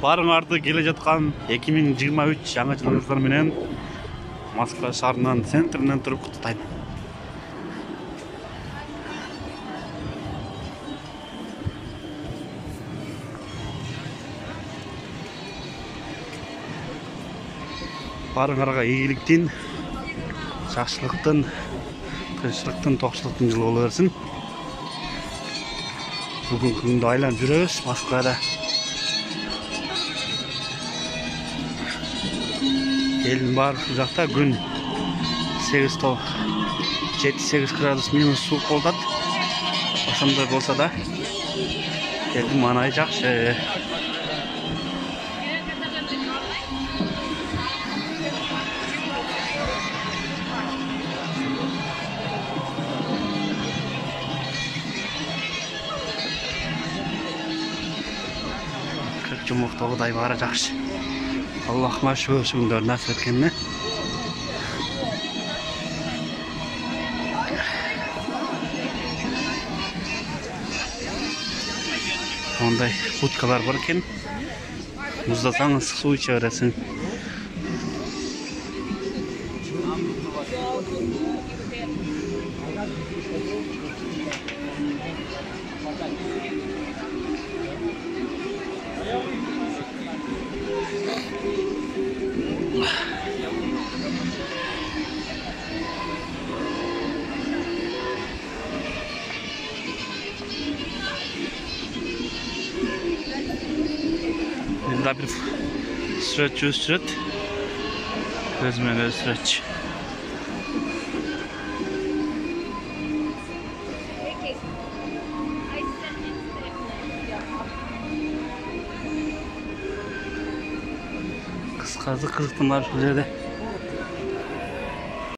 Барыңарды келе жатқан 2023 жаңа жыл жоспары менен Москва шаарынын центринен туруп куттуктайм. Барыңарга ийгиликтин, жакшылыктын, тынччылыктын, токчулуктун жылы боло берсин. Бүгүнкү күндү айланып жүрөбүз Москвада. Элдин баары ушул жакта күн 7-8 градус минус суук болуп атат. Ошондой болсо да элдин маанайы жакшы. Жумуктагы Кудай баары жакшы. Аллахыма шүгүр күндөр насип эткенине. Ондай будкалар бар экен. Муздасаңыз суу иче бересиң. Burada bir süreç özmene süreç. Kızkazı kızıktımlar şöyle de.